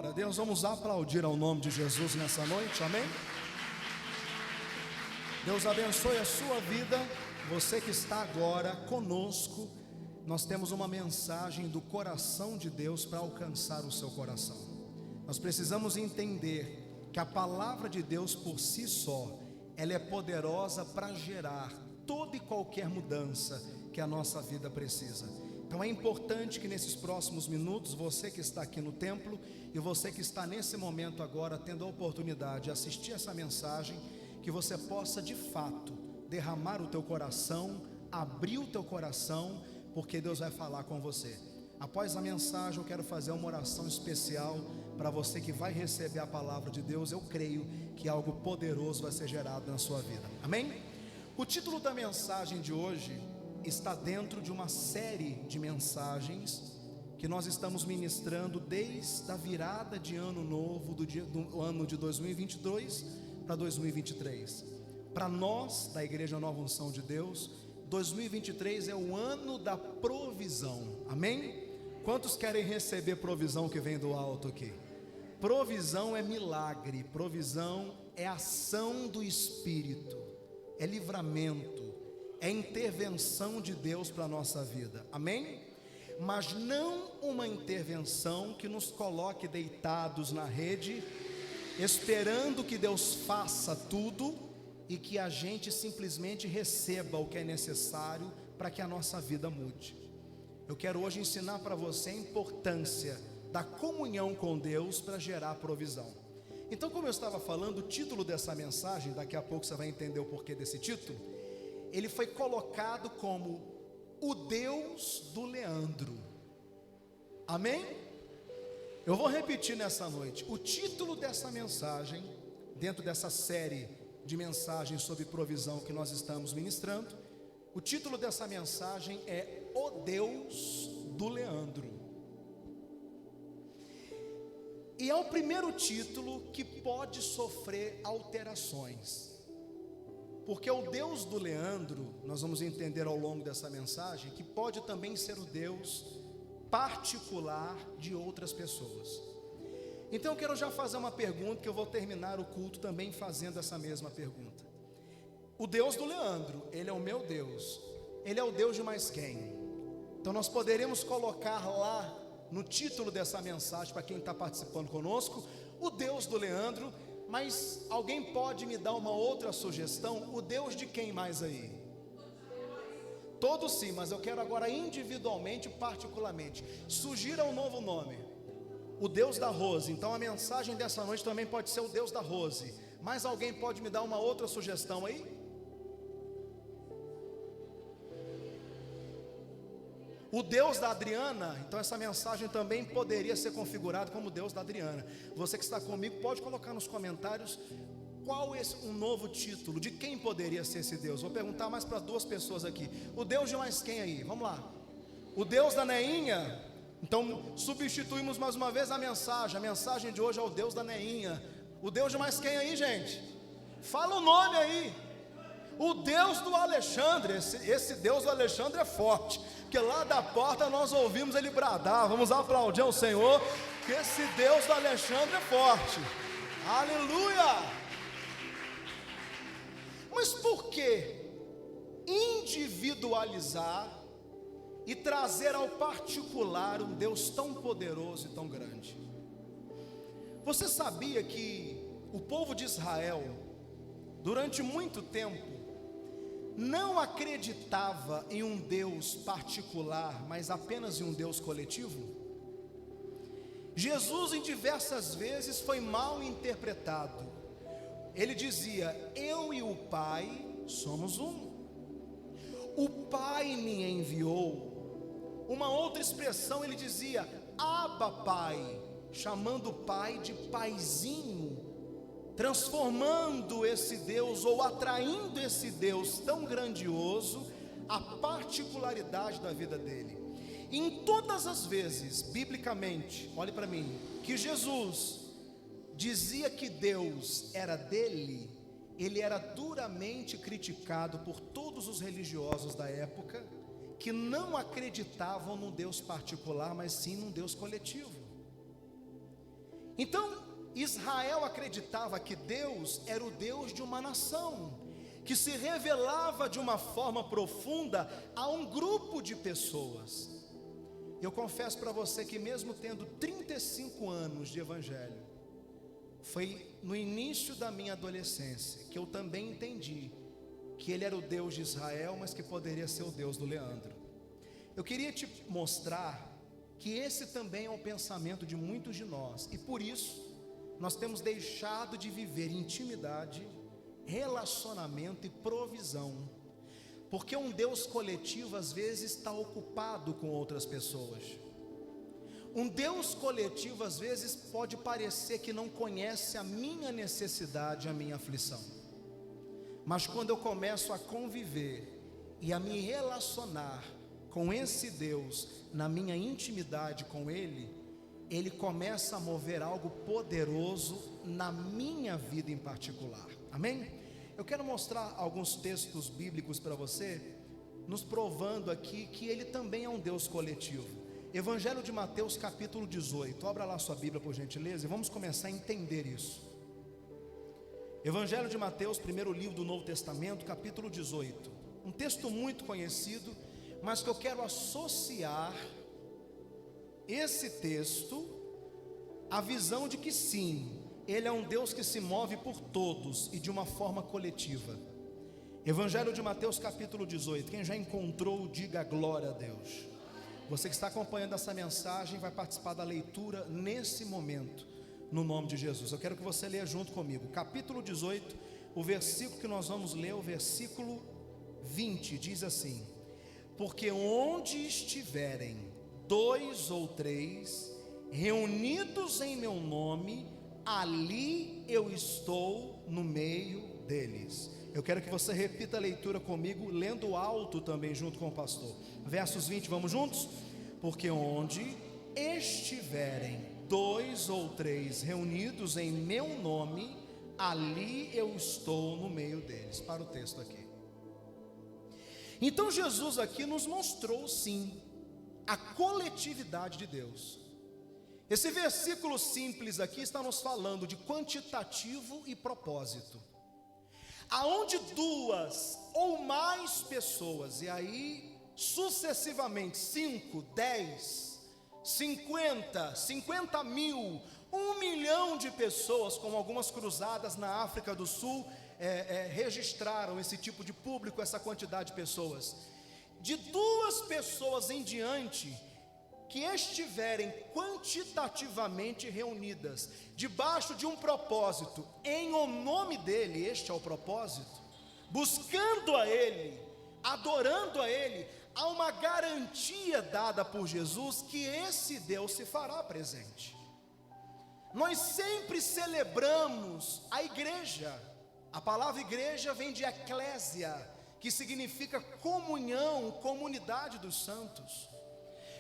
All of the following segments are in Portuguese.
Glória a Deus, vamos aplaudir ao nome de Jesus nessa noite, amém? Deus abençoe a sua vida, você que está agora conosco. Nós temos uma mensagem do coração de Deus para alcançar o seu coração. Nós precisamos entender que a palavra de Deus por si só, ela é poderosa para gerar toda e qualquer mudança que a nossa vida precisa. Então é importante que nesses próximos minutos, você que está aqui no templo e você que está nesse momento agora tendo a oportunidade de assistir essa mensagem, que você possa de fato derramar o teu coração, abrir o teu coração, porque Deus vai falar com você. Após a mensagem eu quero fazer uma oração especial para você que vai receber a palavra de Deus. Eu creio que algo poderoso vai ser gerado na sua vida, amém? O título da mensagem de hoje está dentro de uma série de mensagens que nós estamos ministrando desde a virada de ano novo, do ano de 2022 para 2023. Para nós, da Igreja Nova Unção de Deus, 2023 é o ano da provisão, amém? Quantos querem receber provisão que vem do alto aqui? Provisão é milagre, provisão é ação do Espírito, é livramento, é intervenção de Deus para a nossa vida, amém? Mas não uma intervenção que nos coloque deitados na rede, esperando que Deus faça tudo e que a gente simplesmente receba o que é necessário para que a nossa vida mude. Eu quero hoje ensinar para você a importância da comunhão com Deus para gerar provisão. Então, como eu estava falando, o título dessa mensagem, daqui a pouco você vai entender o porquê desse título. Ele foi colocado como o Deus do Leandro, amém? Eu vou repetir nessa noite, o título dessa mensagem, dentro dessa série de mensagens sobre provisão que nós estamos ministrando, o título dessa mensagem é O Deus do Leandro. E é o primeiro título que pode sofrer alterações, porque o Deus do Leandro, nós vamos entender ao longo dessa mensagem, que pode também ser o Deus particular de outras pessoas. Então eu quero já fazer uma pergunta, que eu vou terminar o culto também fazendo essa mesma pergunta. O Deus do Leandro, ele é o meu Deus, ele é o Deus de mais quem? Então nós poderemos colocar lá no título dessa mensagem, para quem está participando conosco, o Deus do Leandro. Mas alguém pode me dar uma outra sugestão? O Deus de quem mais aí? Todos sim, mas eu quero agora individualmente, particularmente. Sugira um novo nome. O Deus da Rose. Então a mensagem dessa noite também pode ser o Deus da Rose. Mas alguém pode me dar uma outra sugestão aí? O Deus da Adriana. Então essa mensagem também poderia ser configurada como o Deus da Adriana. Você que está comigo pode colocar nos comentários qual é um novo título, de quem poderia ser esse Deus. Vou perguntar mais para duas pessoas aqui. O Deus de mais quem aí? Vamos lá. O Deus da Neinha. Então substituímos mais uma vez a mensagem de hoje é o Deus da Neinha. O Deus de mais quem aí, gente? Fala o nome aí. O Deus do Alexandre. Esse Deus do Alexandre é forte, porque lá da porta nós ouvimos ele bradar. Vamos aplaudir ao Senhor, que esse Deus do Alexandre é forte. Aleluia! Mas por que individualizar e trazer ao particular um Deus tão poderoso e tão grande? Você sabia que o povo de Israel, durante muito tempo, não acreditava em um Deus particular, mas apenas em um Deus coletivo? Jesus em diversas vezes foi mal interpretado. Ele dizia: eu e o Pai somos um. O Pai me enviou. Uma outra expressão, ele dizia: Abba Pai, chamando o Pai de paizinho, transformando esse Deus, ou atraindo esse Deus tão grandioso, a particularidade da vida dele. Em todas as vezes, biblicamente, olhe para mim, que Jesus dizia que Deus era dele, ele era duramente criticado por todos os religiosos da época, que não acreditavam num Deus particular, mas sim num Deus coletivo. Então, Israel acreditava que Deus era o Deus de uma nação, que se revelava de uma forma profunda a um grupo de pessoas. Eu confesso para você que mesmo tendo 35 anos de evangelho, foi no início da minha adolescência que eu também entendi que Ele era o Deus de Israel, mas que poderia ser o Deus do Leandro. Eu queria te mostrar que esse também é o pensamento de muitos de nós, e por isso nós temos deixado de viver intimidade, relacionamento e provisão, porque um Deus coletivo às vezes está ocupado com outras pessoas. Um Deus coletivo às vezes pode parecer que não conhece a minha necessidade, a minha aflição, mas quando eu começo a conviver e a me relacionar com esse Deus, na minha intimidade com Ele, Ele começa a mover algo poderoso na minha vida em particular, amém? Eu quero mostrar alguns textos bíblicos para você, nos provando aqui que Ele também é um Deus coletivo. Evangelho de Mateus capítulo 18, abra lá sua Bíblia por gentileza, e vamos começar a entender isso. Evangelho de Mateus, primeiro livro do Novo Testamento, capítulo 18, um texto muito conhecido, mas que eu quero associar esse texto à visão de que sim, Ele é um Deus que se move por todos e de uma forma coletiva. Evangelho de Mateus capítulo 18, quem já encontrou, diga glória a Deus. Você que está acompanhando essa mensagem vai participar da leitura nesse momento, no nome de Jesus. Eu quero que você leia junto comigo, capítulo 18, o versículo que nós vamos ler, o versículo 20, diz assim: porque onde estiverem 2 ou 3 reunidos em meu nome, ali eu estou no meio deles. Eu quero que você repita a leitura comigo, lendo alto também junto com o pastor. Versos 20, vamos juntos? Porque onde estiverem 2 ou 3 reunidos em meu nome, ali eu estou no meio deles. Para o texto aqui. Então Jesus aqui nos mostrou sim a coletividade de Deus. Esse versículo simples aqui está nos falando de quantitativo e propósito. Aonde 2 ou mais pessoas, e aí sucessivamente 5, 10, 50 mil, 1 milhão de pessoas, como algumas cruzadas na África do Sul registraram esse tipo de público, essa quantidade de pessoas. De 2 pessoas em diante que estiverem quantitativamente reunidas debaixo de um propósito, em o nome dele, este é o propósito, buscando a Ele, adorando a Ele, há uma garantia dada por Jesus que esse Deus se fará presente. Nós sempre celebramos a igreja. A palavra igreja vem de eclésia, que significa comunhão, comunidade dos santos.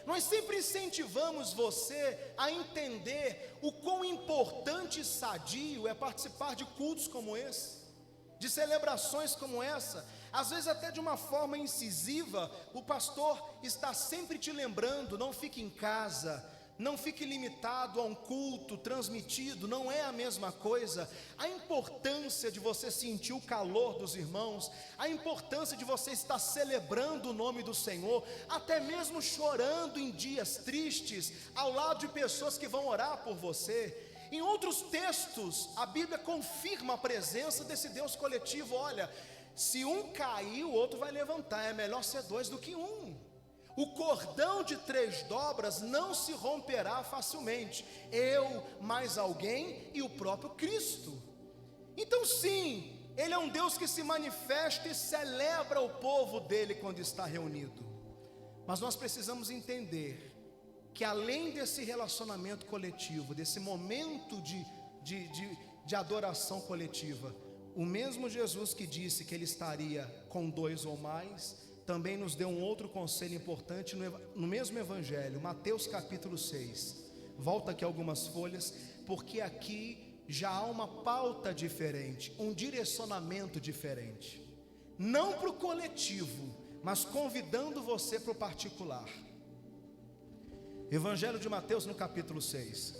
Nós sempre incentivamos você a entender o quão importante e sadio é participar de cultos como esse, de celebrações como essa. Às vezes até de uma forma incisiva, o pastor está sempre te lembrando: não fique em casa, não fique limitado a um culto transmitido, não é a mesma coisa. A importância de você sentir o calor dos irmãos, a importância de você estar celebrando o nome do Senhor, até mesmo chorando em dias tristes, ao lado de pessoas que vão orar por você. Em outros textos, a Bíblia confirma a presença desse Deus coletivo. Olha, se um cair, o outro vai levantar, é melhor ser 2 do que 1. O cordão de 3 dobras não se romperá facilmente. Eu, mais alguém e o próprio Cristo. Então sim, Ele é um Deus que se manifesta e celebra o povo dele quando está reunido. Mas nós precisamos entender que além desse relacionamento coletivo, desse momento de adoração coletiva, o mesmo Jesus que disse que Ele estaria com 2 ou mais, também nos deu um outro conselho importante no mesmo evangelho, Mateus capítulo 6. Volta aqui algumas folhas, porque aqui já há uma pauta diferente, um direcionamento diferente. Não para o coletivo, mas convidando você para o particular. Evangelho de Mateus no capítulo 6.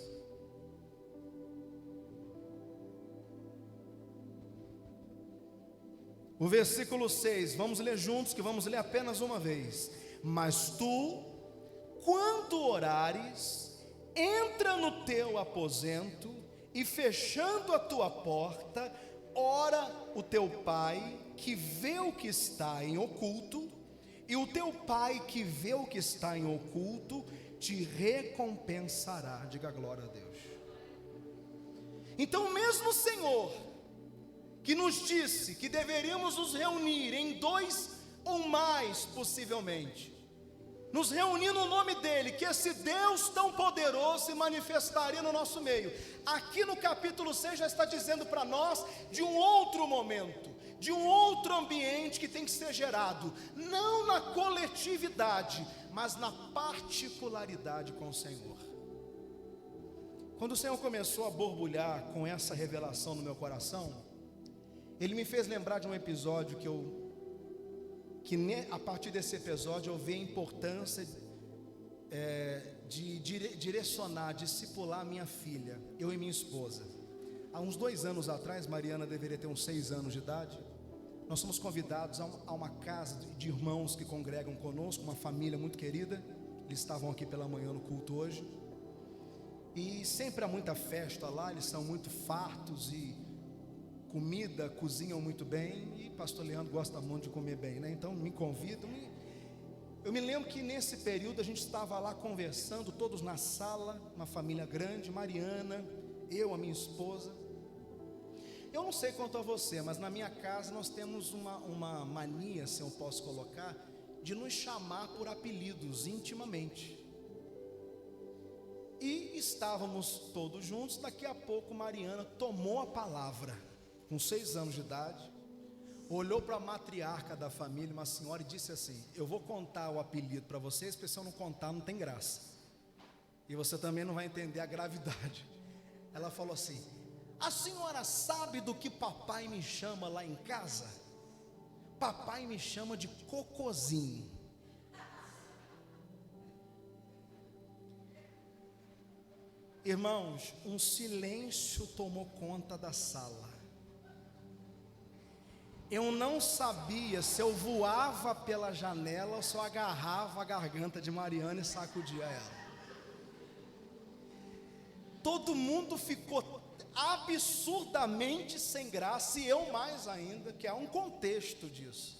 O versículo 6, vamos ler juntos, que vamos ler apenas uma vez. Mas tu, quando orares, entra no teu aposento e fechando a tua porta, ora o teu pai que vê o que está em oculto, e o teu pai que vê o que está em oculto te recompensará. Diga glória a Deus. Então, mesmo o Senhor que nos disse que deveríamos nos reunir em 2 ou mais, possivelmente, nos reunir no nome dEle, que esse Deus tão poderoso se manifestaria no nosso meio. Aqui no capítulo 6 já está dizendo para nós de um outro momento, de um outro ambiente que tem que ser gerado, não na coletividade, mas na particularidade com o Senhor. Quando o Senhor começou a borbulhar com essa revelação no meu coração, Ele me fez lembrar de um episódio a partir desse episódio eu vi a importância de direcionar, discipular a minha filha, eu e minha esposa. Há uns 2 anos atrás, Mariana deveria ter uns 6 anos de idade, nós somos convidados a uma casa de irmãos que congregam conosco, uma família muito querida. Eles estavam aqui pela manhã no culto hoje, e sempre há muita festa lá, eles são muito fartos e comida, cozinham muito bem, e pastor Leandro gosta muito de comer bem, né? Então me convidam, eu me lembro que nesse período a gente estava lá conversando, todos na sala, uma família grande, Mariana, eu, a minha esposa. Eu não sei quanto a você, mas na minha casa nós temos uma mania, se eu posso colocar, de nos chamar por apelidos intimamente. E estávamos todos juntos, daqui a pouco Mariana tomou a palavra, com 6 anos de idade, olhou para a matriarca da família, uma senhora, e disse assim: eu vou contar o apelido para vocês, porque se eu não contar não tem graça, e você também não vai entender a gravidade. Ela falou assim: a senhora sabe do que papai me chama lá em casa? Papai me chama de Cocozinho. Irmãos, um silêncio tomou conta da sala. Eu não sabia se eu voava pela janela ou se eu agarrava a garganta de Mariana e sacudia ela. Todo mundo ficou absurdamente sem graça, e eu mais ainda, que há um contexto disso.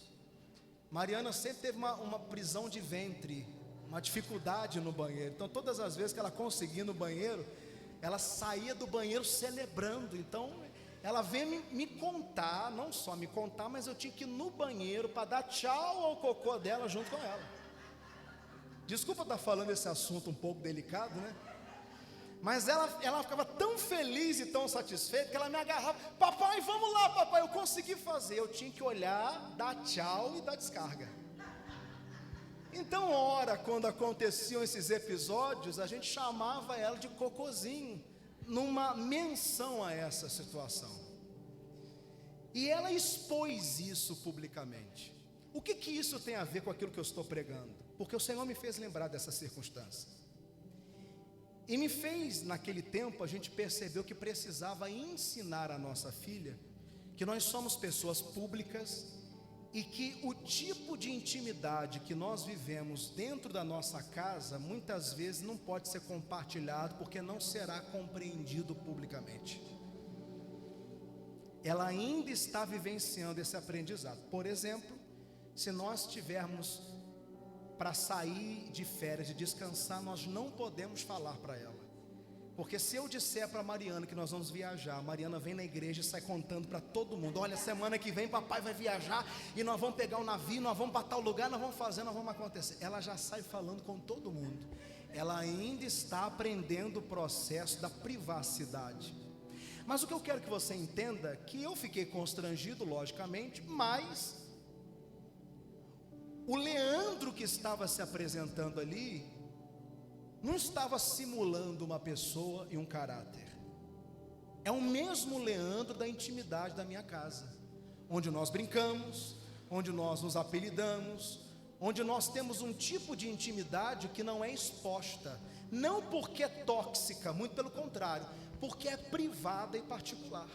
Mariana sempre teve uma prisão de ventre, uma dificuldade no banheiro. Então todas as vezes que ela conseguia ir no banheiro, ela saía do banheiro celebrando. Então ela veio me contar, não só me contar, mas eu tinha que ir no banheiro para dar tchau ao cocô dela junto com ela. Desculpa estar falando esse assunto um pouco delicado, né? Mas ela ficava tão feliz e tão satisfeita que ela me agarrava: papai, vamos lá, papai. Eu consegui fazer, eu tinha que olhar, dar tchau e dar descarga. Então, ora, quando aconteciam esses episódios, a gente chamava ela de Cocozinho, numa menção a essa situação. E ela expôs isso publicamente. O que isso tem a ver com aquilo que eu estou pregando? Porque o Senhor me fez lembrar dessa circunstância. E me fez, naquele tempo, a gente percebeu que precisava ensinar a nossa filha que nós somos pessoas públicas e que o tipo de intimidade que nós vivemos dentro da nossa casa, muitas vezes não pode ser compartilhado, porque não será compreendido publicamente. Ela ainda está vivenciando esse aprendizado. Por exemplo, se nós tivermos para sair de férias e descansar, nós não podemos falar para ela, porque se eu disser para a Mariana que nós vamos viajar, a Mariana vem na igreja e sai contando para todo mundo: olha, semana que vem papai vai viajar e nós vamos pegar um navio, nós vamos para tal lugar, nós vamos fazer, nós vamos acontecer. Ela já sai falando com todo mundo. Ela ainda está aprendendo o processo da privacidade. Mas o que eu quero que você entenda, que eu fiquei constrangido, logicamente, mas o Leandro que estava se apresentando ali não estava simulando uma pessoa e um caráter. É o mesmo Leandro da intimidade da minha casa, onde nós brincamos, onde nós nos apelidamos, onde nós temos um tipo de intimidade que não é exposta, não porque é tóxica, muito pelo contrário, porque é privada e particular.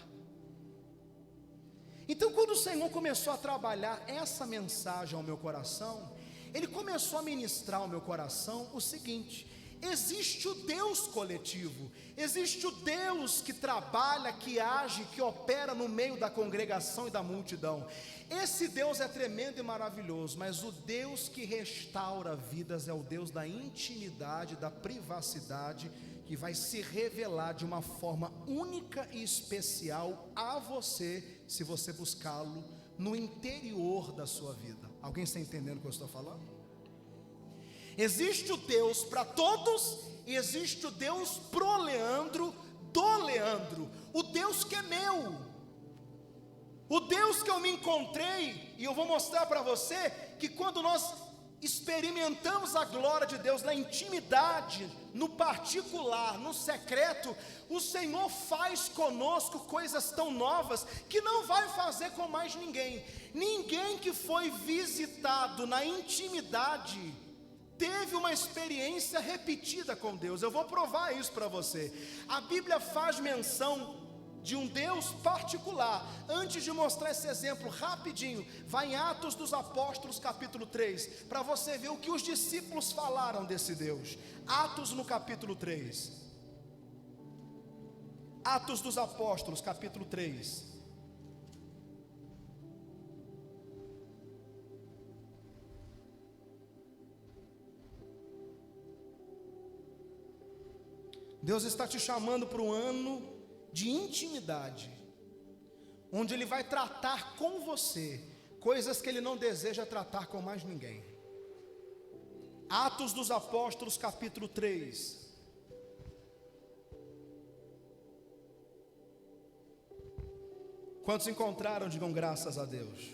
Então, quando o Senhor começou a trabalhar essa mensagem ao meu coração, Ele começou a ministrar ao meu coração o seguinte: existe o Deus coletivo, existe o Deus que trabalha, que age, que opera no meio da congregação e da multidão. Esse Deus é tremendo e maravilhoso, mas o Deus que restaura vidas é o Deus da intimidade, da privacidade, que vai se revelar de uma forma única e especial a você, se você buscá-lo no interior da sua vida. Alguém está entendendo o que eu estou falando? Existe o Deus para todos, e existe o Deus pro Leandro, do Leandro, o Deus que é meu, o Deus que eu me encontrei. E eu vou mostrar para você que quando nós experimentamos a glória de Deus na intimidade, no particular, no secreto, o Senhor faz conosco coisas tão novas que não vai fazer com mais ninguém. Ninguém que foi visitado na intimidade teve uma experiência repetida com Deus. Eu vou provar isso para você. A Bíblia faz menção de um Deus particular. Antes de mostrar esse exemplo rapidinho, vai em Atos dos Apóstolos capítulo 3, para você ver o que os discípulos falaram desse Deus. Atos no capítulo 3. Atos dos Apóstolos capítulo 3. Deus está te chamando para um ano de intimidade, onde Ele vai tratar com você coisas que Ele não deseja tratar com mais ninguém. Atos dos Apóstolos capítulo 3. Quantos encontraram, digam graças a Deus.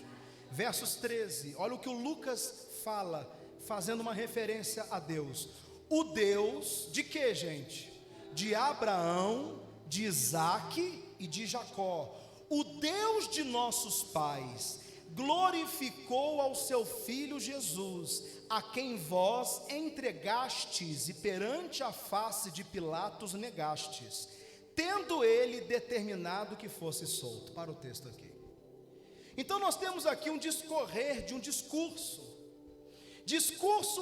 Versos 13, olha o que o Lucas fala, fazendo uma referência a Deus. O Deus de quê, gente? De Abraão, de Isaque e de Jacó. O Deus de nossos pais glorificou ao seu Filho Jesus, a quem vós entregastes e perante a face de Pilatos negastes, tendo ele determinado que fosse solto. Para o texto aqui. Então nós temos aqui um discorrer de um discurso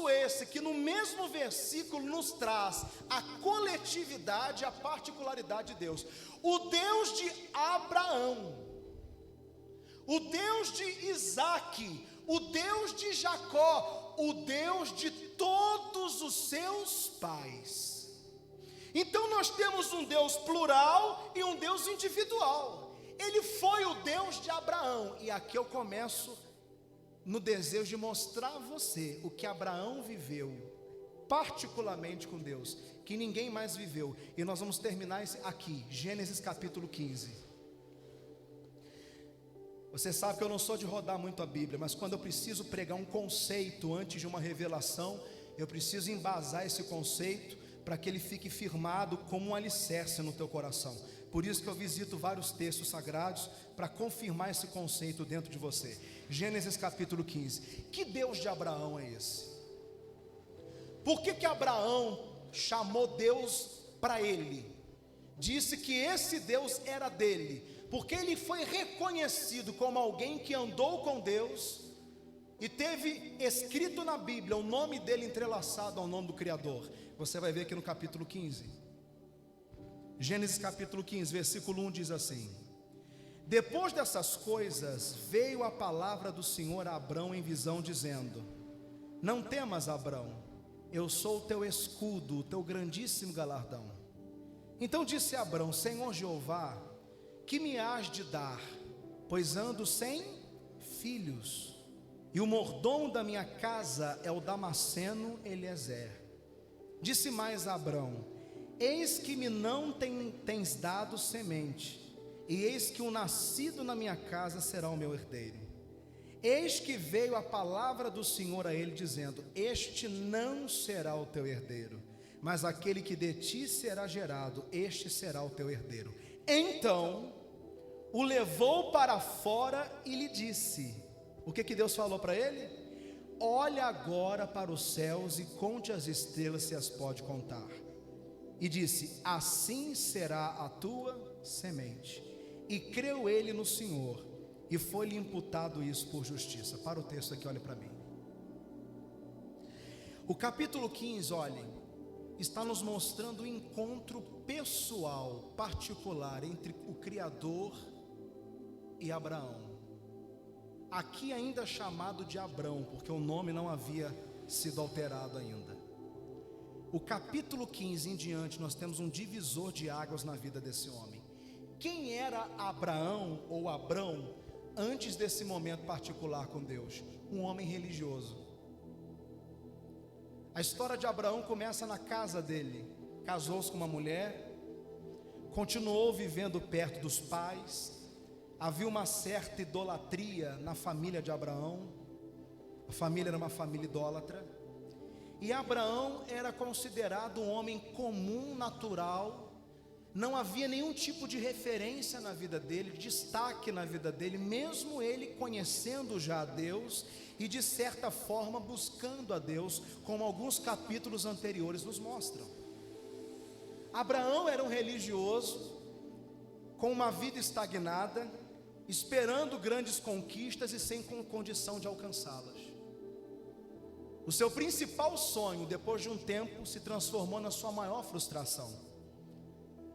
esse que no mesmo versículo nos traz a coletividade, a particularidade de Deus. O Deus de Abraão, o Deus de Isaque, o Deus de Jacó, o Deus de todos os seus pais. Então nós temos um Deus plural e um Deus individual. Ele foi o Deus de Abraão, e aqui eu começo no desejo de mostrar a você o que Abraão viveu, particularmente com Deus, que ninguém mais viveu. E nós vamos terminar aqui, Gênesis capítulo 15. Você sabe que eu não sou de rodar muito a Bíblia, mas quando eu preciso pregar um conceito antes de uma revelação, eu preciso embasar esse conceito para que ele fique firmado como um alicerce no teu coração. Por isso que eu visito vários textos sagrados para confirmar esse conceito dentro de você. Gênesis capítulo 15. Que Deus de Abraão é esse? Por que Abraão chamou Deus para ele? Disse que esse Deus era dele, porque ele foi reconhecido como alguém que andou com Deus e teve escrito na Bíblia o nome dele entrelaçado ao nome do Criador. Você vai ver aqui no capítulo 15. Gênesis capítulo 15, versículo 1 diz assim: depois dessas coisas, veio a palavra do Senhor a Abrão em visão, dizendo: não temas, Abrão, eu sou o teu escudo, o teu grandíssimo galardão. Então disse Abrão: Senhor Jeová, que me hás de dar, pois ando sem filhos, e o mordomo da minha casa é o Damasceno Eliezer. Disse mais Abrão: eis que me não tens dado semente, e eis que o nascido na minha casa será o meu herdeiro. Eis que veio a palavra do Senhor a ele, dizendo: este não será o teu herdeiro, mas aquele que de ti será gerado, este será o teu herdeiro. Então o levou para fora e lhe disse: o que Deus falou para ele? Olha agora para os céus e conte as estrelas, se as pode contar. E disse: assim será a tua semente. E creu ele no Senhor, e foi-lhe imputado isso por justiça. Para o texto aqui, olhe para mim. O capítulo 15, olhe, está nos mostrando o encontro pessoal, particular, entre o Criador e Abraão. Aqui ainda chamado de Abrão, porque o nome não havia sido alterado ainda. O capítulo 15 em diante, nós temos um divisor de águas na vida desse homem. Quem era Abraão ou Abrão antes desse momento particular com Deus? Um homem religioso. A história de Abraão começa na casa dele. Casou-se com uma mulher, continuou vivendo perto dos pais. Havia uma certa idolatria na família de Abraão. A família era uma família idólatra. E Abraão era considerado um homem comum, natural. Não havia nenhum tipo de referência na vida dele, destaque na vida dele, mesmo ele conhecendo já a Deus e de certa forma buscando a Deus, como alguns capítulos anteriores nos mostram. Abraão era um religioso com uma vida estagnada, esperando grandes conquistas e sem condição de alcançá-las. O seu principal sonho, depois de um tempo, se transformou na sua maior frustração.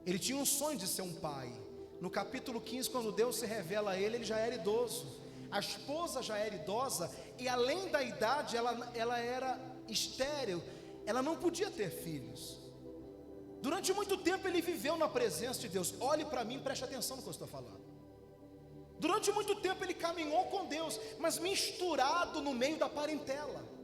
Ele tinha um sonho de ser um pai. No capítulo 15, quando Deus se revela a ele, ele já era idoso. A esposa já era idosa e além da idade, ela era estéril. Ela não podia ter filhos. Durante muito tempo ele viveu na presença de Deus. Olhe para mim, preste atenção no que eu estou falando. Durante muito tempo ele caminhou com Deus, mas misturado no meio da parentela.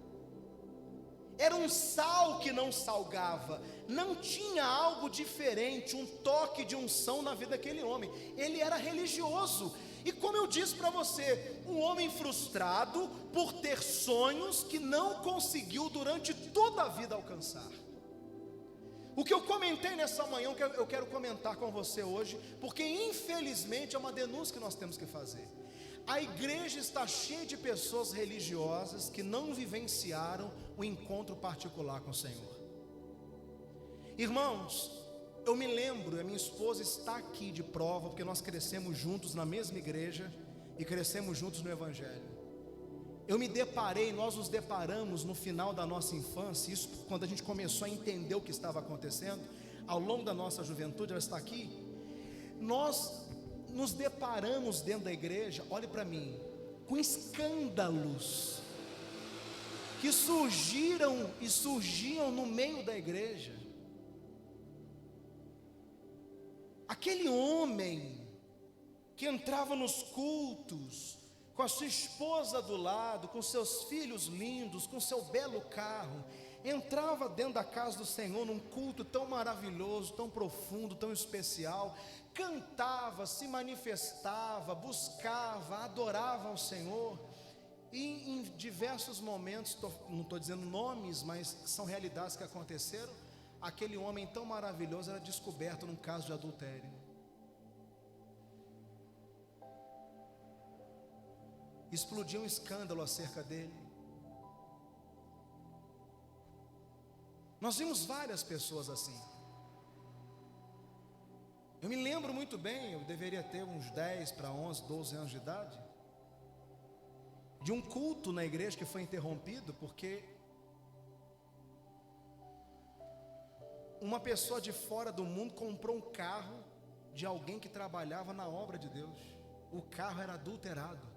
Era um sal que não salgava, não tinha algo diferente, um toque de unção na vida daquele homem. Ele era religioso, e como eu disse para você, um homem frustrado por ter sonhos que não conseguiu durante toda a vida alcançar. O que eu comentei nessa manhã, eu quero comentar com você hoje, porque infelizmente é uma denúncia que nós temos que fazer. A igreja está cheia de pessoas religiosas que não vivenciaram o encontro particular com o Senhor. Irmãos, eu me lembro, a minha esposa está aqui de prova, porque nós crescemos juntos na mesma igreja e crescemos juntos no Evangelho. Nós nos deparamos no final da nossa infância, isso quando a gente começou a entender o que estava acontecendo, ao longo da nossa juventude, ela está aqui. Nós nos deparamos dentro da igreja, olhe para mim, com escândalos que surgiram e surgiam no meio da igreja. Aquele homem que entrava nos cultos com a sua esposa do lado, com seus filhos lindos, com seu belo carro, entrava dentro da casa do Senhor num culto tão maravilhoso, tão profundo, tão especial, cantava, se manifestava, buscava, adorava ao Senhor, e em diversos momentos, não estou dizendo nomes, mas são realidades que aconteceram, aquele homem tão maravilhoso era descoberto num caso de adultério. Explodiu um escândalo acerca dele. Nós vimos várias pessoas assim. Eu me lembro muito bem, eu deveria ter uns 10 para 11, 12 anos de idade, de um culto na igreja que foi interrompido porque uma pessoa de fora do mundo comprou um carro de alguém que trabalhava na obra de Deus. O carro era adulterado.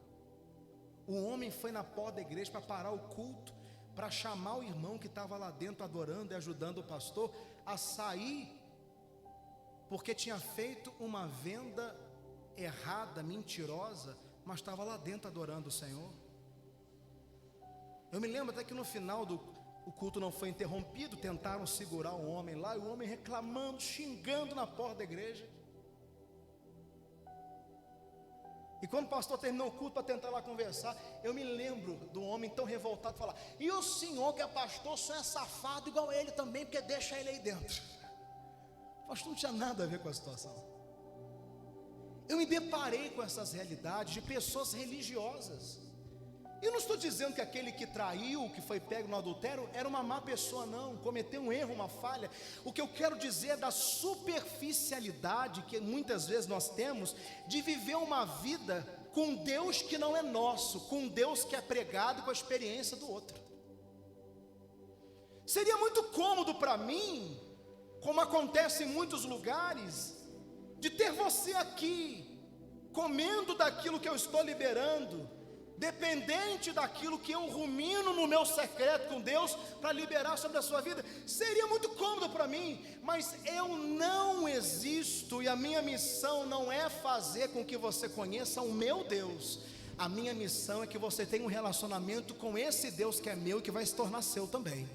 O homem foi na porta da igreja para parar o culto, para chamar o irmão que estava lá dentro adorando e ajudando o pastor a sair, porque tinha feito uma venda errada, mentirosa, mas estava lá dentro adorando o Senhor. Eu me lembro até que no final o culto não foi interrompido, tentaram segurar o homem lá, e o homem reclamando, xingando na porta da igreja. E quando o pastor terminou o culto para tentar lá conversar, eu me lembro do homem tão revoltado falar: e o senhor que é pastor só é safado igual ele também, porque deixa ele aí dentro. O pastor não tinha nada a ver com a situação. Eu me deparei com essas realidades de pessoas religiosas. Eu não estou dizendo que aquele que traiu, que foi pego no adultério, era uma má pessoa, não, cometeu um erro, uma falha. O que eu quero dizer é da superficialidade que muitas vezes nós temos de viver uma vida com Deus que não é nosso, com Deus que é pregado com a experiência do outro. Seria muito cômodo para mim, como acontece em muitos lugares, de ter você aqui, comendo daquilo que eu estou liberando, dependente daquilo que eu rumino no meu secreto com Deus, para liberar sobre a sua vida. Seria muito cômodo para mim, mas eu não existo, e a minha missão não é fazer com que você conheça o meu Deus. A minha missão é que você tenha um relacionamento com esse Deus que é meu e que vai se tornar seu também.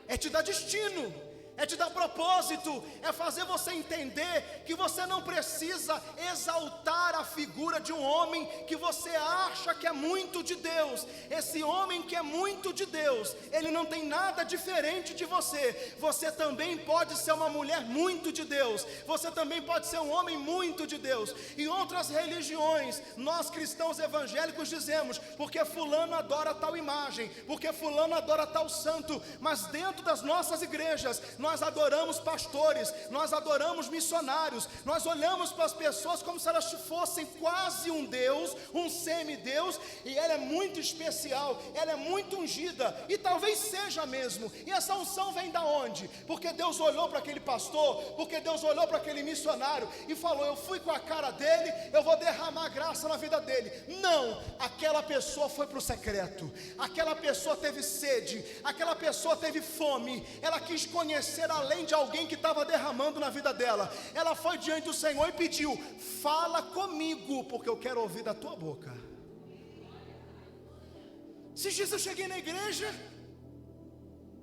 É te dar destino, é te dar propósito, é fazer você entender que você não precisa exaltar a figura de um homem que você acha que é muito de Deus. Esse homem que é muito de Deus, ele não tem nada diferente de você. Você também pode ser uma mulher muito de Deus, você também pode ser um homem muito de Deus. Em outras religiões, nós cristãos evangélicos dizemos, porque fulano adora tal imagem, porque fulano adora tal santo, mas dentro das nossas igrejas, nós adoramos pastores, nós adoramos missionários, nós olhamos para as pessoas como se elas fossem quase um Deus, um semideus, e ela é muito especial, ela é muito ungida, e talvez seja mesmo. E essa unção vem da onde? Porque Deus olhou para aquele pastor, porque Deus olhou para aquele missionário e falou: eu fui com a cara dele, eu vou derramar graça na vida dele. Não, aquela pessoa foi para o secreto, aquela pessoa teve sede, aquela pessoa teve fome, ela quis conhecer além de alguém que estava derramando na vida dela. Ela foi diante do Senhor e pediu: fala comigo, porque eu quero ouvir da tua boca. Esses dias eu cheguei na igreja,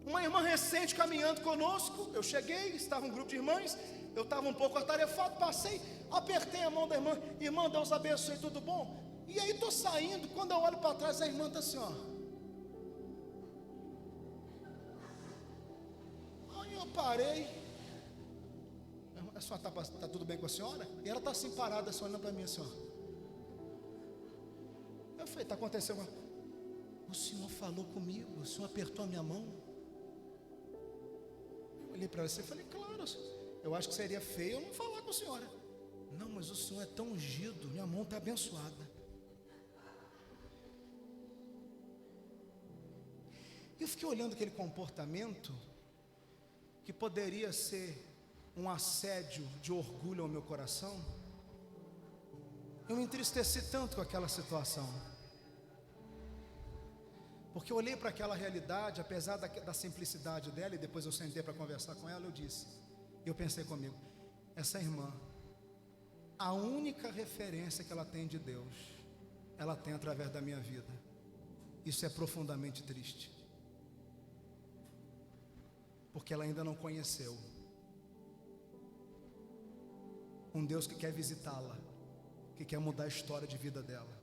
uma irmã recente caminhando conosco, eu cheguei, estava um grupo de irmãs, eu estava um pouco atarefado, passei, apertei a mão da irmã: irmã, Deus abençoe, tudo bom? E aí estou saindo, quando eu olho para trás, a irmã está assim, ó. Eu parei. A senhora está tudo bem com a senhora? E ela está assim parada, assim, olhando para mim assim, ó. Eu falei: está acontecendo alguma coisa? O senhor falou comigo, o senhor apertou a minha mão. Eu olhei para ela e falei: claro, eu acho que seria feio eu não falar com a senhora. Não, mas o senhor é tão ungido, minha mão está abençoada. E eu fiquei olhando aquele comportamento que poderia ser um assédio de orgulho ao meu coração. Eu me entristeci tanto com aquela situação, porque eu olhei para aquela realidade, apesar da simplicidade dela, e depois eu sentei para conversar com ela, eu pensei comigo: essa irmã, a única referência que ela tem de Deus, ela tem através da minha vida. Isso é profundamente triste, porque ela ainda não conheceu um Deus que quer visitá-la, que quer mudar a história de vida dela,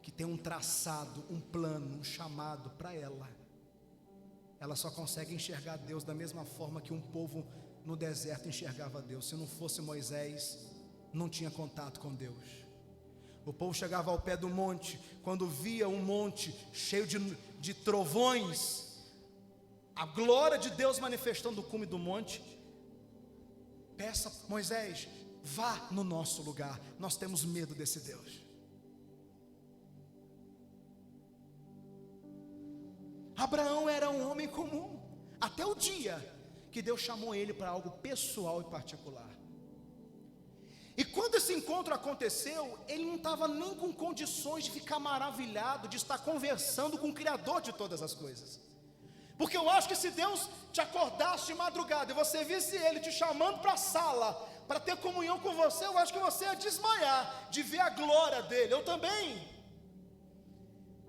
que tem um traçado, um plano, um chamado para ela. Ela só consegue enxergar Deus da mesma forma que um povo no deserto enxergava Deus. Se não fosse Moisés, não tinha contato com Deus. O povo chegava ao pé do monte, quando via um monte cheio de trovões, a glória de Deus manifestando o cume do monte: peça, Moisés, vá no nosso lugar, nós temos medo desse Deus. Abraão era um homem comum, até o dia que Deus chamou ele para algo pessoal e particular. E quando esse encontro aconteceu, ele não estava nem com condições de ficar maravilhado, de estar conversando com o Criador de todas as coisas. Porque eu acho que se Deus te acordasse de madrugada e você visse Ele te chamando para a sala, para ter comunhão com você, eu acho que você ia desmaiar de ver a glória dele. Eu também.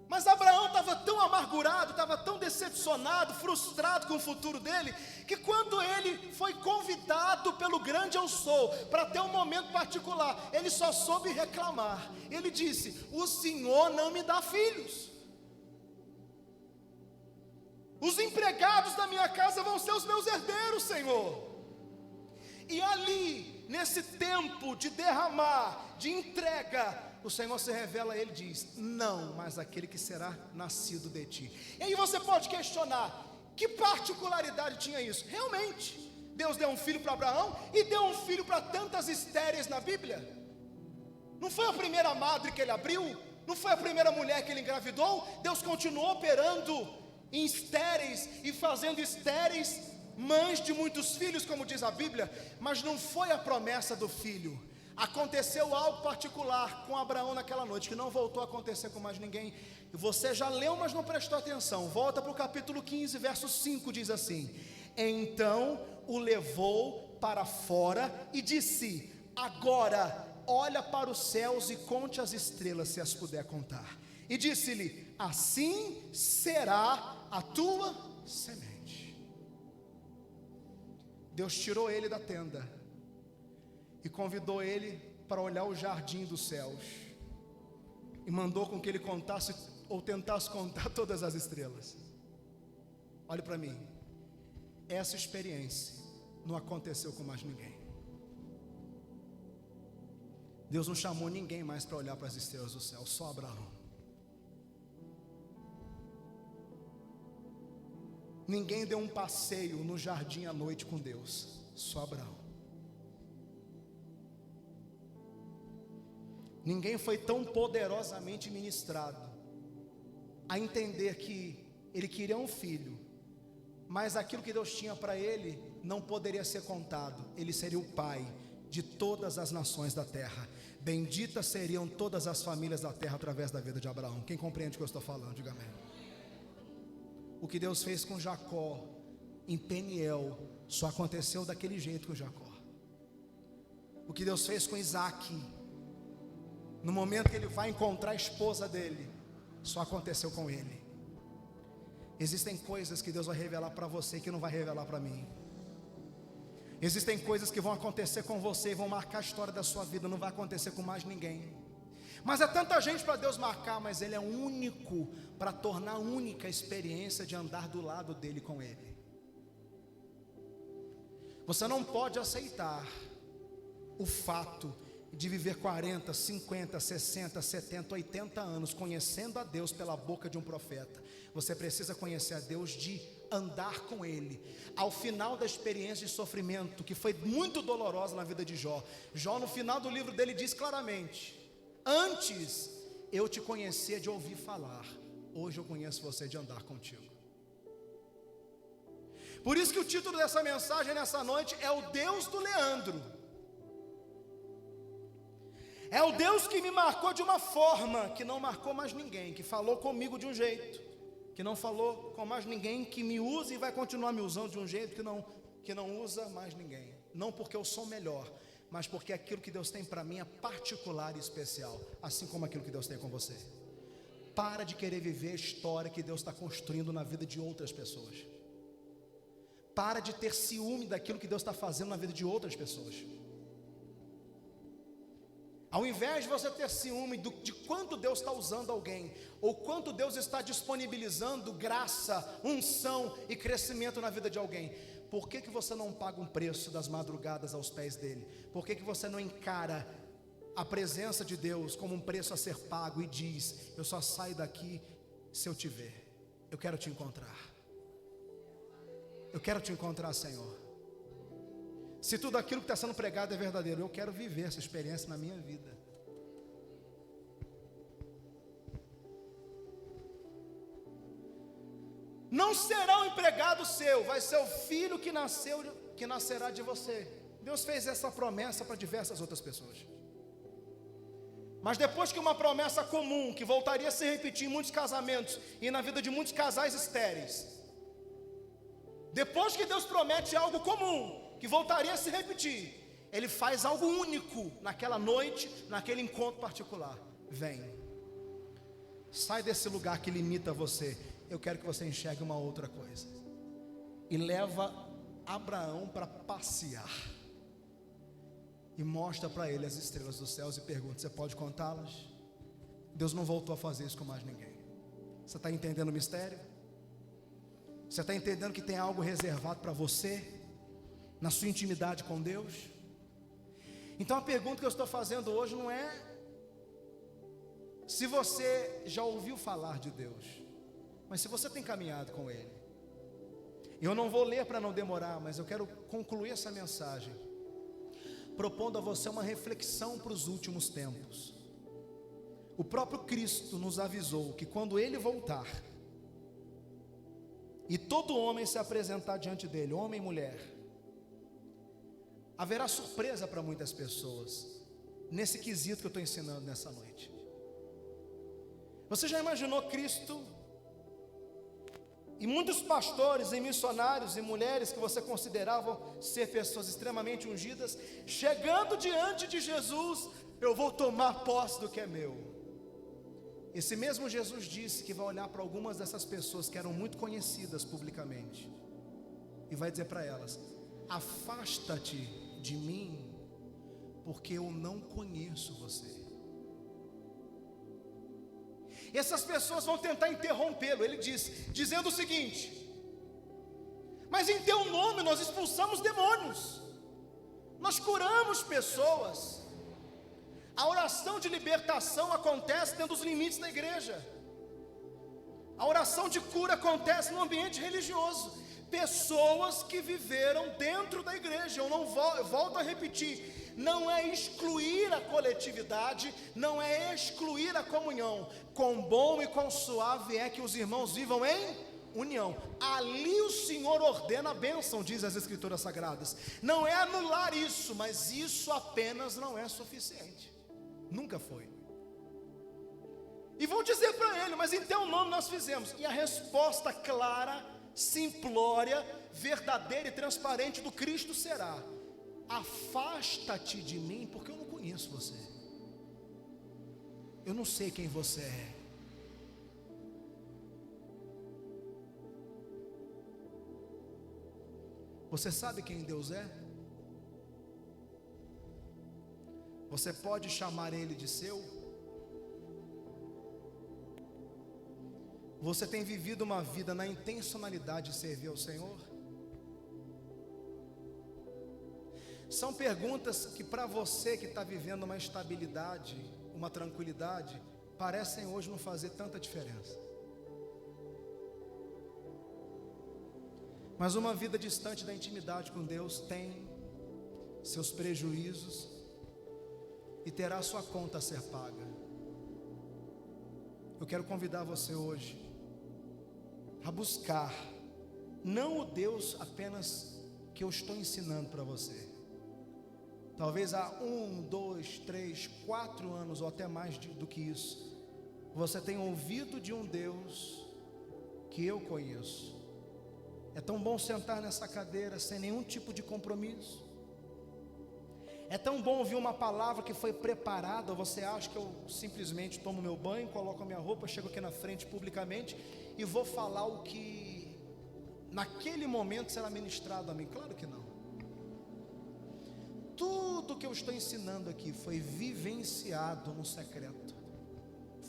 Mas Abraão estava tão amargurado, estava tão decepcionado, frustrado com o futuro dele, que quando ele foi convidado pelo grande eu sou, para ter um momento particular, ele só soube reclamar. Ele disse: o Senhor não me dá filhos. Os empregados da minha casa vão ser os meus herdeiros, Senhor. E ali, nesse tempo de derramar, de entrega, o Senhor se revela a ele e diz: não, mas aquele que será nascido de ti. E aí você pode questionar: que particularidade tinha isso? Realmente, Deus deu um filho para Abraão e deu um filho para tantas estéreis na Bíblia. Não foi a primeira madre que ele abriu? Não foi a primeira mulher que ele engravidou? Deus continuou operando em estéreis e fazendo estéreis mães de muitos filhos, como diz a Bíblia. Mas não foi a promessa do filho. Aconteceu algo particular com Abraão naquela noite, que não voltou a acontecer com mais ninguém. Você já leu, mas não prestou atenção. Volta para o capítulo 15, verso 5, diz assim: então o levou para fora e disse: agora olha para os céus e conte as estrelas, se as puder contar. E disse-lhe: assim será a tua semente. Deus tirou ele da tenda e convidou ele para olhar o jardim dos céus, e mandou com que ele contasse ou tentasse contar todas as estrelas. Olhe para mim, essa experiência não aconteceu com mais ninguém. Deus não chamou ninguém mais para olhar para as estrelas do céu, só Abraão. Ninguém deu um passeio no jardim à noite com Deus, só Abraão. Ninguém foi tão poderosamente ministrado a entender que ele queria um filho, mas aquilo que Deus tinha para ele não poderia ser contado. Ele seria o pai de todas as nações da terra. Benditas seriam todas as famílias da terra através da vida de Abraão. Quem compreende o que eu estou falando, diga amém. O que Deus fez com Jacó em Peniel só aconteceu daquele jeito com Jacó. O que Deus fez com Isaac no momento que ele vai encontrar a esposa dele, só aconteceu com ele. Existem coisas que Deus vai revelar para você que não vai revelar para mim. Existem coisas que vão acontecer com você e vão marcar a história da sua vida, não vai acontecer com mais ninguém. Mas é tanta gente para Deus marcar, mas Ele é único para tornar única a experiência de andar do lado dele com Ele. Você não pode aceitar o fato de viver 40, 50, 60, 70, 80 anos conhecendo a Deus pela boca de um profeta. Você precisa conhecer a Deus de andar com Ele. Ao final da experiência de sofrimento, que foi muito dolorosa na vida de Jó, Jó no final do livro dele diz claramente: antes eu te conhecia de ouvir falar, hoje eu conheço você de andar contigo. Por isso que o título dessa mensagem nessa noite é o Deus do Leandro. É o Deus que me marcou de uma forma que não marcou mais ninguém, que falou comigo de um jeito que não falou com mais ninguém, que me usa e vai continuar me usando de um jeito que não usa mais ninguém. Não porque eu sou melhor, mas porque aquilo que Deus tem para mim é particular e especial, assim como aquilo que Deus tem com você. Para de querer viver a história que Deus está construindo na vida de outras pessoas. Para de ter ciúme daquilo que Deus está fazendo na vida de outras pessoas. Ao invés de você ter ciúme de quanto Deus está usando alguém, ou quanto Deus está disponibilizando graça, unção e crescimento na vida de alguém, por que você não paga um preço das madrugadas aos pés dele? Por que você não encara a presença de Deus como um preço a ser pago e diz: eu só saio daqui se eu te ver, eu quero te encontrar, eu quero te encontrar, Senhor. Se tudo aquilo que está sendo pregado é verdadeiro, eu quero viver essa experiência na minha vida. Não será um empregado seu, vai ser o filho que nascerá de você. Deus fez essa promessa para diversas outras pessoas. Mas depois que uma promessa comum, que voltaria a se repetir em muitos casamentos e na vida de muitos casais estéreis, depois que Deus promete algo comum, que voltaria a se repetir, Ele faz algo único naquela noite, naquele encontro particular. Vem, sai desse lugar que limita você. Eu quero que você enxergue uma outra coisa. E leva Abraão para passear, e mostra para ele as estrelas dos céus e pergunta: você pode contá-las? Deus não voltou a fazer isso com mais ninguém. Você está entendendo o mistério? Você está entendendo que tem algo reservado para você na sua intimidade com Deus? Então a pergunta que eu estou fazendo hoje não é se você já ouviu falar de Deus, mas se você tem caminhado com Ele. Eu não vou ler para não demorar, mas eu quero concluir essa mensagem propondo a você uma reflexão para os últimos tempos. O próprio Cristo nos avisou que quando Ele voltar, e todo homem se apresentar diante dele, homem e mulher, haverá surpresa para muitas pessoas, nesse quesito que eu estou ensinando nessa noite. Você já imaginou Cristo, e muitos pastores e missionários e mulheres que você considerava ser pessoas extremamente ungidas, chegando diante de Jesus: eu vou tomar posse do que é meu. Esse mesmo Jesus disse que vai olhar para algumas dessas pessoas que eram muito conhecidas publicamente e vai dizer para elas: afasta-te de mim, porque eu não conheço você. E essas pessoas vão tentar interrompê-lo. Ele disse, dizendo o seguinte: mas em teu nome nós expulsamos demônios, nós curamos pessoas. A oração de libertação acontece dentro dos limites da igreja. A oração de cura acontece no ambiente religioso. Pessoas que viveram dentro da igreja. Eu volto a repetir: não é excluir a coletividade, não é excluir a comunhão. Com bom e com suave é que os irmãos vivam em união. Ali o Senhor ordena a bênção, diz as Escrituras Sagradas. Não é anular isso, mas isso apenas não é suficiente. Nunca foi. E vão dizer para ele: mas em teu nome nós fizemos. E a resposta clara, simplória, verdadeira e transparente do Cristo será: afasta-te de mim, porque eu não conheço você. Eu não sei quem você é. Você sabe quem Deus é? Você pode chamar Ele de seu? Você tem vivido uma vida na intencionalidade de servir ao Senhor? São perguntas que para você que está vivendo uma estabilidade, uma tranquilidade, parecem hoje não fazer tanta diferença. Mas uma vida distante da intimidade com Deus tem seus prejuízos e terá sua conta a ser paga. Eu quero convidar você hoje a buscar, não o Deus apenas que eu estou ensinando para você. Talvez há 1, 2, 3, 4 anos ou até mais do que isso, você tenha ouvido de um Deus que eu conheço. É tão bom sentar nessa cadeira sem nenhum tipo de compromisso. É tão bom ouvir uma palavra que foi preparada. Você acha que eu simplesmente tomo meu banho, coloco a minha roupa, chego aqui na frente publicamente e vou falar o que naquele momento será ministrado a mim? Claro que não. Tudo que eu estou ensinando aqui foi vivenciado no secreto,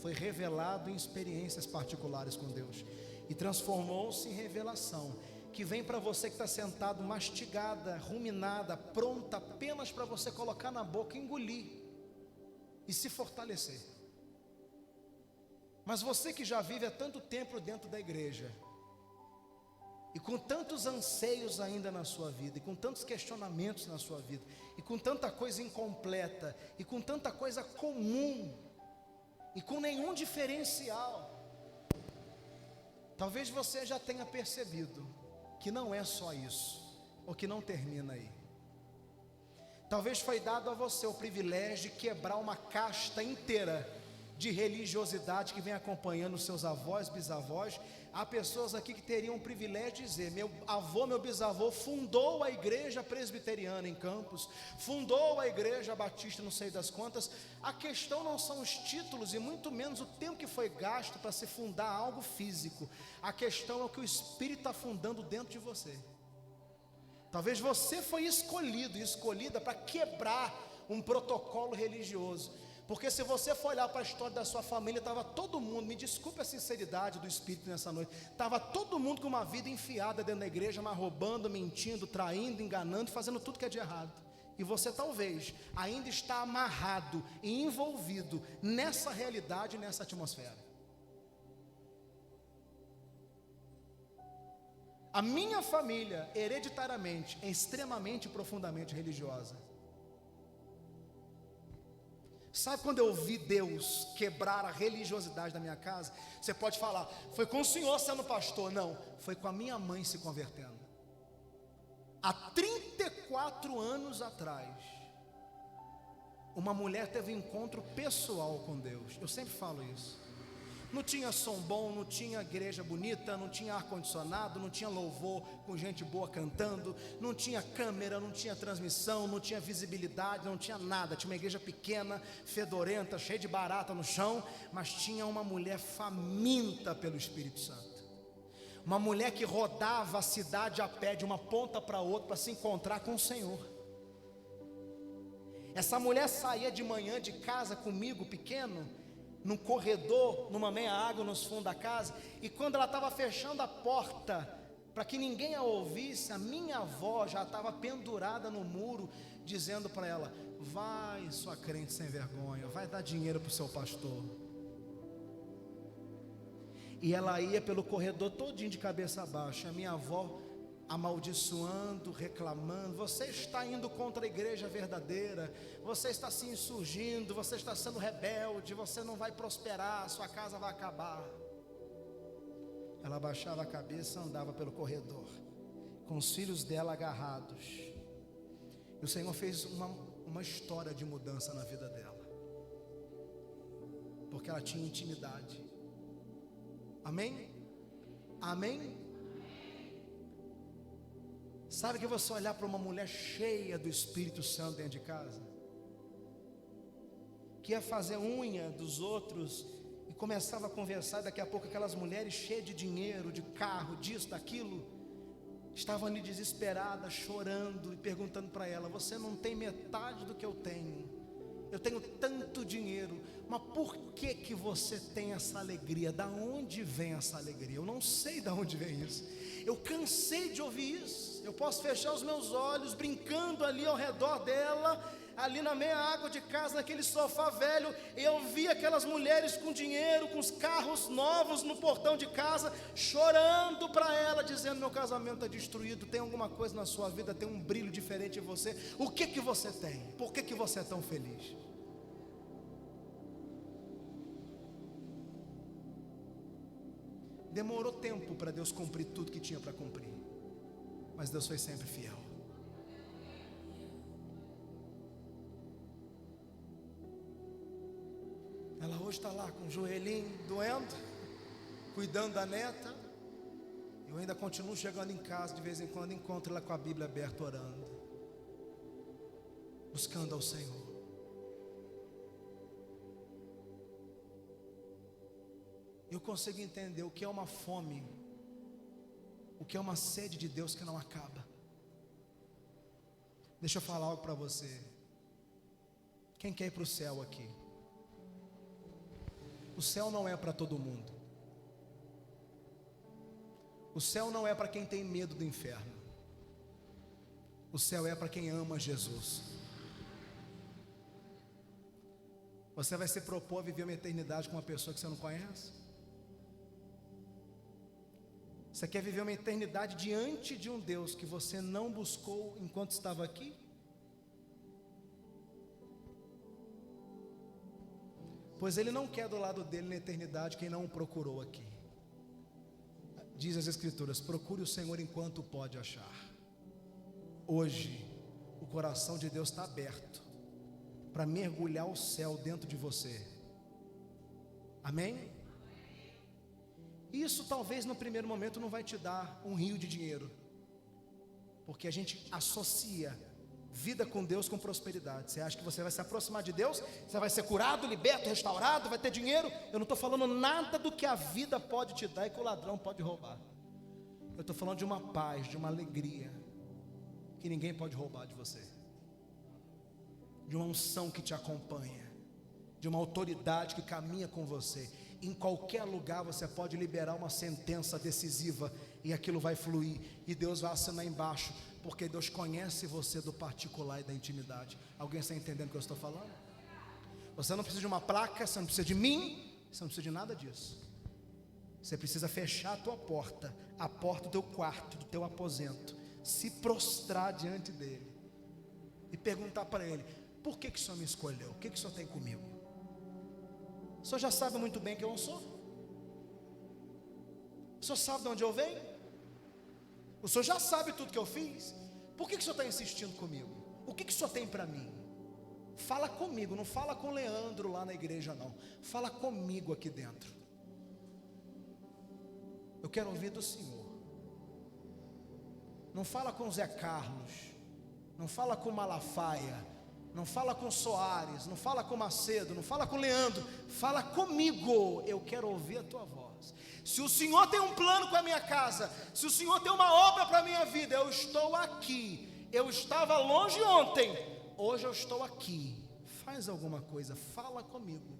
foi revelado em experiências particulares com Deus e transformou-se em revelação que vem para você que está sentado, mastigada, ruminada, pronta apenas para você colocar na boca, engolir e se fortalecer. Mas você que já vive há tanto tempo dentro da igreja e com tantos anseios ainda na sua vida, e com tantos questionamentos na sua vida, e com tanta coisa incompleta, e com tanta coisa comum, e com nenhum diferencial, talvez você já tenha percebido que não é só isso, ou que não termina aí. Talvez foi dado a você o privilégio de quebrar uma casta inteira de religiosidade que vem acompanhando seus avós, bisavós. Há pessoas aqui que teriam o privilégio de dizer: meu avô, meu bisavô fundou a igreja presbiteriana em Campos, fundou a igreja batista, não sei das quantas. A questão não são os títulos e muito menos o tempo que foi gasto para se fundar algo físico. A questão é o que o Espírito está fundando dentro de você. Talvez você foi escolhido e escolhida para quebrar um protocolo religioso. Porque se você for olhar para a história da sua família, estava todo mundo, me desculpe a sinceridade do Espírito nessa noite, estava todo mundo com uma vida enfiada dentro da igreja, mas roubando, mentindo, traindo, enganando, fazendo tudo que é de errado. E você talvez ainda está amarrado e envolvido nessa realidade, nessa atmosfera. A minha família, hereditariamente, é extremamente e profundamente religiosa. Sabe quando eu vi Deus quebrar a religiosidade da minha casa? Você pode falar, foi com o senhor sendo pastor. Não, foi com a minha mãe se convertendo. Há 34 anos atrás, uma mulher teve um encontro pessoal com Deus. Eu sempre falo isso. Não tinha som bom, não tinha igreja bonita, não tinha ar-condicionado, não tinha louvor com gente boa cantando, não tinha câmera, não tinha transmissão, não tinha visibilidade, não tinha nada. Tinha uma igreja pequena, fedorenta, cheia de barata no chão, mas tinha uma mulher faminta pelo Espírito Santo. Uma mulher que rodava a cidade a pé de uma ponta para outra para se encontrar com o Senhor. Essa mulher saía de manhã de casa comigo, pequeno, num corredor, numa meia água nos fundos da casa, e quando ela estava fechando a porta, para que ninguém a ouvisse, a minha avó já estava pendurada no muro, dizendo para ela: vai, sua crente sem vergonha, vai dar dinheiro para o seu pastor. E ela ia pelo corredor todinho de cabeça baixa, a minha avó amaldiçoando, reclamando: você está indo contra a igreja verdadeira, você está se insurgindo, você está sendo rebelde, você não vai prosperar, sua casa vai acabar. Ela abaixava a cabeça, andava pelo corredor, com os filhos dela agarrados, e o Senhor fez uma história de mudança na vida dela, porque ela tinha intimidade. Amém? Amém? Sabe que você olhar para uma mulher cheia do Espírito Santo dentro de casa, que ia fazer unha dos outros e começava a conversar, daqui a pouco aquelas mulheres cheias de dinheiro, de carro, disso, daquilo, estavam ali desesperadas, chorando e perguntando para ela: você não tem metade do que eu tenho tanto dinheiro, mas por que você tem essa alegria? Da onde vem essa alegria? Eu não sei de onde vem isso. Eu cansei de ouvir isso. Eu posso fechar os meus olhos, brincando ali ao redor dela, ali na meia água de casa, naquele sofá velho, e eu vi aquelas mulheres com dinheiro, com os carros novos no portão de casa, chorando para ela, dizendo: meu casamento está destruído, tem alguma coisa na sua vida, tem um brilho diferente em você. O que você tem? Por que você é tão feliz? Demorou tempo para Deus cumprir tudo que tinha para cumprir, mas Deus foi sempre fiel. Ela hoje está lá com o joelhinho doendo, cuidando da neta. Eu ainda continuo chegando em casa, de vez em quando encontro ela com a Bíblia aberta, orando, buscando ao Senhor. Eu consigo entender o que é uma fome, o que é uma sede de Deus que não acaba. Deixa eu falar algo para você. Quem quer ir para o céu aqui? O céu não é para todo mundo. O céu não é para quem tem medo do inferno. O céu é para quem ama Jesus. Você vai se propor a viver uma eternidade com uma pessoa que você não conhece? Você quer viver uma eternidade diante de um Deus que você não buscou enquanto estava aqui? Pois Ele não quer do lado dele na eternidade quem não o procurou aqui. Diz as Escrituras: procure o Senhor enquanto pode achar. Hoje, o coração de Deus está aberto para mergulhar o céu dentro de você. Amém? Isso talvez no primeiro momento não vai te dar um rio de dinheiro, porque a gente associa vida com Deus com prosperidade. Você acha que você vai se aproximar de Deus, você vai ser curado, liberto, restaurado, vai ter dinheiro. Eu não estou falando nada do que a vida pode te dar e que o ladrão pode roubar. Eu estou falando de uma paz, de uma alegria que ninguém pode roubar de você, de uma unção que te acompanha, de uma autoridade que caminha com você. Em qualquer lugar você pode liberar uma sentença decisiva e aquilo vai fluir, e Deus vai assinar embaixo, porque Deus conhece você do particular e da intimidade. Alguém está entendendo o que eu estou falando? Você não precisa de uma placa, você não precisa de mim, você não precisa de nada disso. Você precisa fechar a tua porta, a porta do teu quarto, do teu aposento, se prostrar diante dele e perguntar para ele: Por que o Senhor me escolheu? O que o Senhor tem comigo? O Senhor já sabe muito bem quem eu sou. O Senhor sabe de onde eu venho. O Senhor já sabe tudo que eu fiz. Por que o Senhor está insistindo comigo? O que o Senhor tem para mim? Fala comigo, não fala com o Leandro lá na igreja não. Fala comigo aqui dentro. Eu quero ouvir do Senhor. Não fala com Zé Carlos, não fala com Malafaia, não fala com Soares, não fala com Macedo, não fala com Leandro. Fala comigo, eu quero ouvir a tua voz. Se o Senhor tem um plano com a minha casa, se o Senhor tem uma obra para a minha vida, eu estou aqui. Eu estava longe ontem, hoje eu estou aqui. Faz alguma coisa, fala comigo.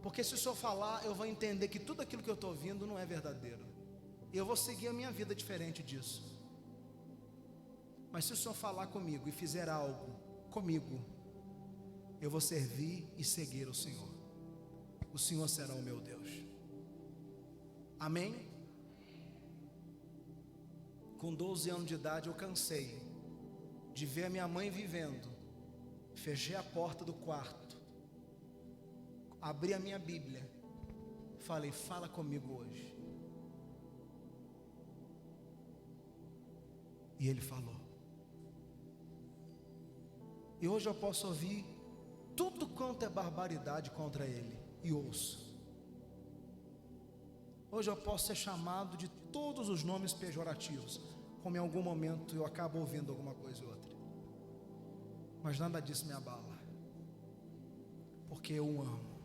Porque se o Senhor falar, eu vou entender que tudo aquilo que eu estou ouvindo não é verdadeiro. E eu vou seguir a minha vida diferente disso. Mas se o Senhor falar comigo e fizer algo comigo, eu vou servir e seguir o Senhor. O Senhor será o meu Deus. Amém? Com 12 anos de idade eu cansei de ver a minha mãe vivendo. Fechei a porta do quarto, abri a minha Bíblia, falei, fala comigo hoje. E Ele falou. E hoje eu posso ouvir tudo quanto é barbaridade contra Ele, e ouço. Hoje eu posso ser chamado de todos os nomes pejorativos, como em algum momento eu acabo ouvindo alguma coisa ou outra. Mas nada disso me abala, porque eu o amo.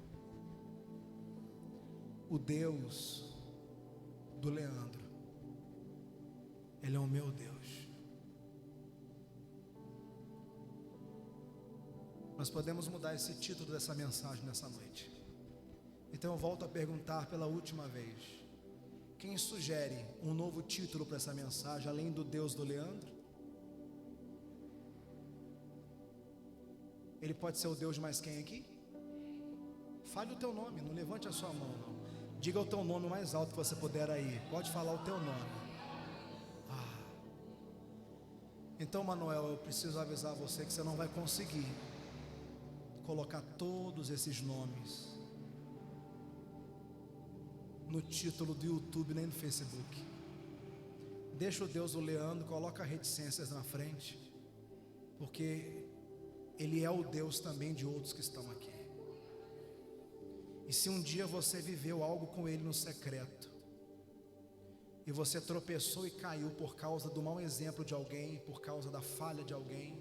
O Deus do Leandro, Ele é o meu Deus. Nós podemos mudar esse título dessa mensagem nessa noite. Então eu volto a perguntar pela última vez: quem sugere um novo título para essa mensagem, além do Deus do Leandro? Ele pode ser o Deus de mais quem aqui? Fale o teu nome, não levante a sua mão não. Diga o teu nome mais alto que você puder aí. Pode falar o teu nome. Então, Manuel, eu preciso avisar você que você não vai conseguir colocar todos esses nomes no título do YouTube nem no Facebook. Deixa o Deus do Leandro, coloca reticências na frente, porque Ele é o Deus também de outros que estão aqui. E se um dia você viveu algo com Ele no secreto, e você tropeçou e caiu por causa do mau exemplo de alguém, por causa da falha de alguém,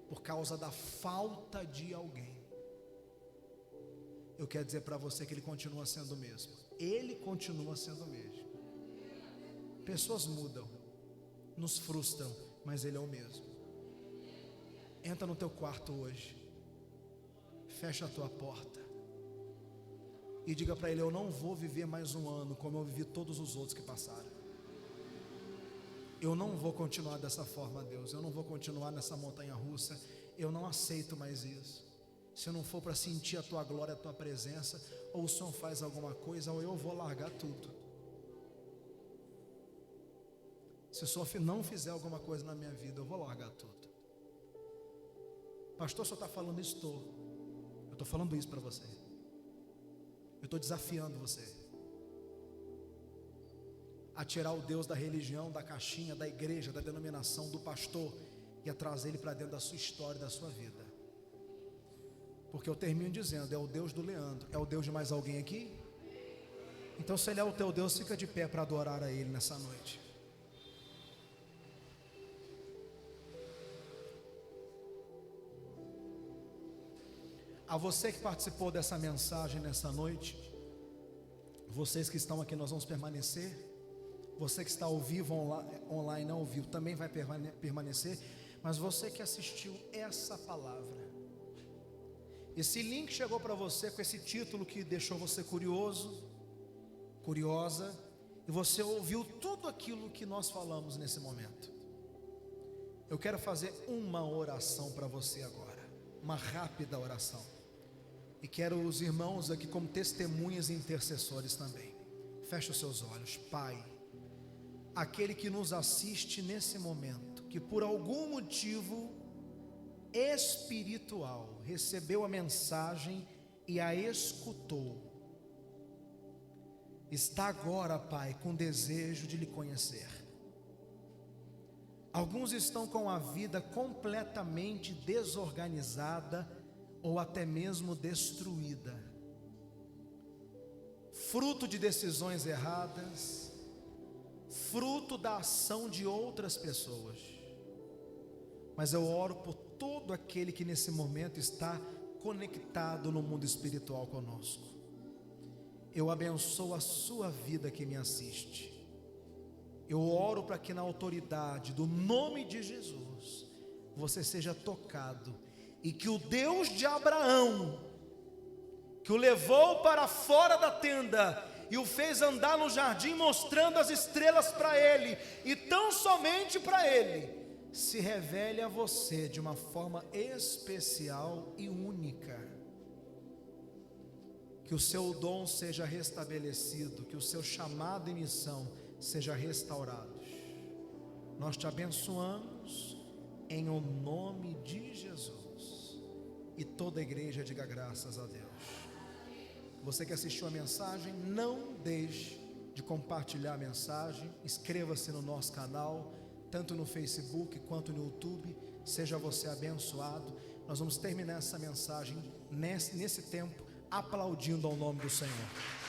por causa da falta de alguém, eu quero dizer para você que Ele continua sendo o mesmo. Ele continua sendo o mesmo. Pessoas mudam, nos frustram, mas Ele é o mesmo. Entra no teu quarto hoje, fecha a tua porta e diga para Ele: eu não vou viver mais um ano como eu vivi todos os outros que passaram. Eu não vou continuar dessa forma, Deus. Eu não vou continuar nessa montanha russa. Eu não aceito mais isso. Se não for para sentir a tua glória, a tua presença, ou o Senhor faz alguma coisa, ou eu vou largar tudo. Se o Senhor não fizer alguma coisa na minha vida, eu vou largar tudo. Pastor, o Senhor está falando isso? Eu estou falando isso para você. Eu estou desafiando você a tirar o Deus da religião, da caixinha, da igreja, da denominação, do pastor, e a trazer Ele para dentro da sua história, da sua vida. Porque eu termino dizendo: é o Deus do Leandro. É o Deus de mais alguém aqui? Então, se Ele é o teu Deus, fica de pé para adorar a Ele nessa noite. A você que participou dessa mensagem nessa noite, vocês que estão aqui, nós vamos permanecer. Você que está ao vivo, online, não ao vivo, também vai permanecer. Mas você que assistiu essa palavra, esse link chegou para você com esse título que deixou você curioso, curiosa, e você ouviu tudo aquilo que nós falamos nesse momento. Eu quero fazer uma oração para você agora, uma rápida oração, e quero os irmãos aqui como testemunhas e intercessores também. Feche os seus olhos. Pai, aquele que nos assiste nesse momento, que por algum motivo espiritual recebeu a mensagem e a escutou, está agora, Pai, com desejo de lhe conhecer. Alguns estão com a vida completamente desorganizada ou até mesmo destruída, fruto de decisões erradas, fruto da ação de outras pessoas. Mas eu oro por todo aquele que nesse momento está conectado no mundo espiritual conosco. Eu abençoo a sua vida que me assiste. Eu oro para que na autoridade do nome de Jesus você seja tocado, e que o Deus de Abraão, que o levou para fora da tenda e o fez andar no jardim mostrando as estrelas para ele, e tão somente para ele, se revele a você de uma forma especial e única. Que o seu dom seja restabelecido, que o seu chamado e missão seja restaurados. Nós te abençoamos em o nome de Jesus, e toda a igreja diga graças a Deus. Você que assistiu a mensagem, não deixe de compartilhar a mensagem. Inscreva-se no nosso canal, tanto no Facebook quanto no YouTube. Seja você abençoado. Nós vamos terminar essa mensagem nesse tempo aplaudindo ao nome do Senhor.